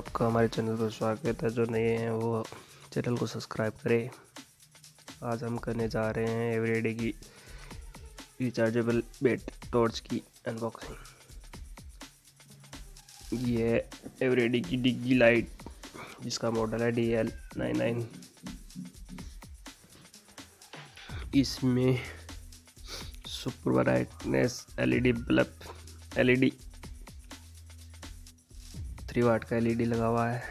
आपका हमारे चैनल पर स्वागत है। जो नए हैं वो चैनल को सब्सक्राइब करें। आज हम करने जा रहे हैं एवरीडे की रिचार्जेबल बैट टॉर्च की अनबॉक्सिंग। ये है एवरेडी की डिगी लाइट, जिसका मॉडल है DL99। इसमें super brightness LED bulb, LED 3 वाट का LED लगा हुआ है।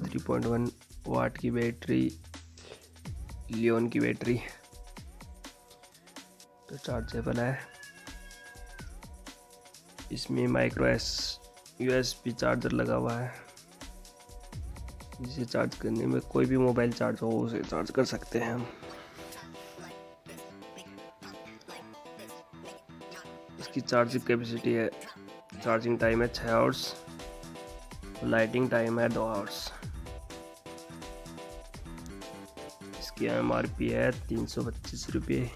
3.1 वाट की बैटरी, लियोन की बैटरी, तो चार्जेबल है। इसमें माइक्रो USB चार्जर लगा हुआ है, जिसे चार्ज करने में कोई भी मोबाइल चार्ज हो उसे चार्ज कर सकते हैं हम। इसकी चार्जिंग कैपेसिटी है, चार्जिंग टाइम है 6 आवर्स, लाइटिंग टाइम है 2 आवर्स। इसकी MRP है 325 रुपये,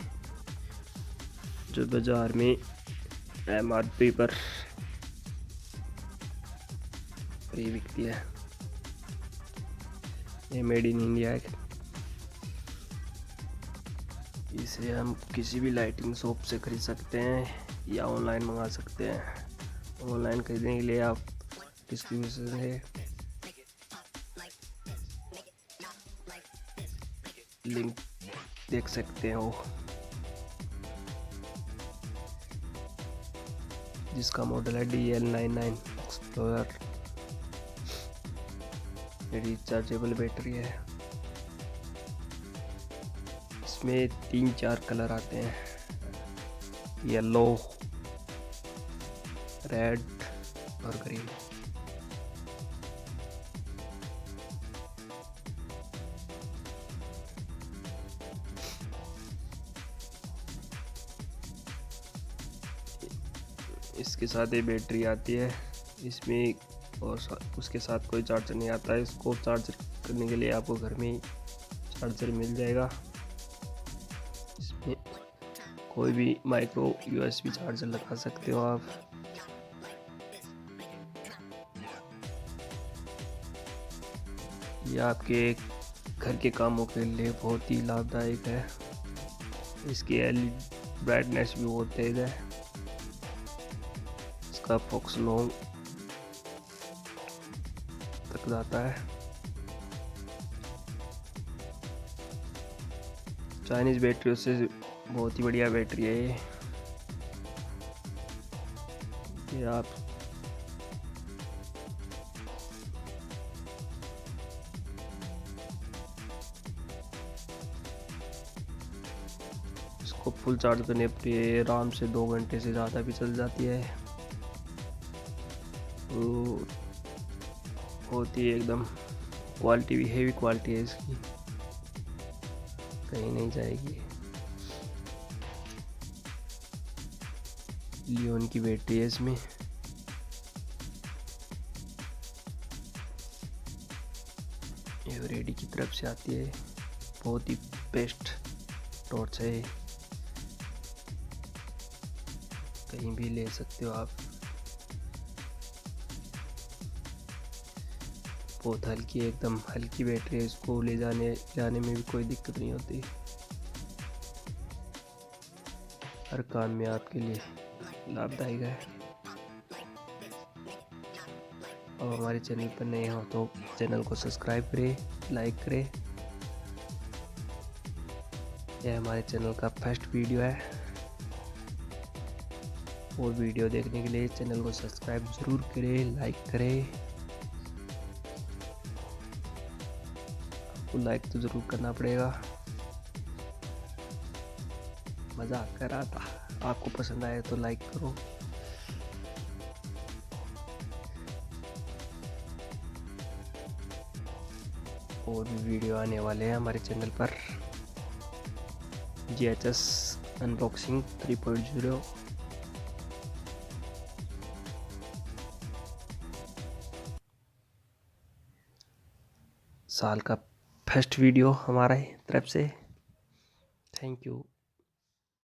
जो बाज़ार में MRP पर फ्री बिकती है। ये मेड इन इंडिया है। इसे हम किसी भी लाइटिंग शॉप से खरीद सकते हैं या ऑनलाइन मंगा सकते हैं। ऑनलाइन खरीदने के लिए आप डिस्क्रिप्शन से लिंक देख सकते हो, जिसका मॉडल है DL99 एक्सप्लोरर। रिचार्जेबल बैटरी है। इसमें 3-4 कलर आते हैं, येलो, रेड और ग्रीन। इसके साथ ये बैटरी आती है इसमें, और उसके साथ कोई चार्जर नहीं आता है। इसको चार्ज करने के लिए आपको घर में ही चार्जर मिल जाएगा। इसमें कोई भी माइक्रो USB चार्जर लगा सकते हो आप। यह आपके घर के कामों के लिए बहुत ही लाभदायक है। इसकी LED ब्राइटनेस भी बहुत तेज है। इसका फोकस लॉन्ग तक जाता है। चाइनीज बैटरियों से बहुत ही बढ़िया बैटरी है ये आप इसको फुल चार्ज करने पर आराम से 2 घंटे से ज़्यादा भी चल जाती है। तो बहुत ही एकदम क्वालिटी भी हेवी क्वालिटी है इसकी, कहीं नहीं जाएगी। लियोन की बैटरी है इसमें। एवरेडी की तरफ से आती है। बहुत ही बेस्ट टॉर्च है, कहीं भी ले सकते हो आप। बहुत हल्की, एकदम हल्की बैटरी है। इसको ले जाने में भी कोई दिक्कत नहीं होती। हर काम में आपके लिए लाभदायक है। और हमारे चैनल पर नए हो तो चैनल को सब्सक्राइब करें, लाइक करें। यह हमारे चैनल का फर्स्ट वीडियो है, और वीडियो देखने के लिए चैनल को सब्सक्राइब ज़रूर करें, लाइक करें। आपको लाइक तो ज़रूर करना पड़ेगा। मज़ाक कर रहा था। आपको पसंद आए तो लाइक करो। और भी वीडियो आने वाले हैं हमारे चैनल पर। GHS अनबॉक्सिंग 3.0 साल का फर्स्ट वीडियो हमारे तरफ से। Thank you.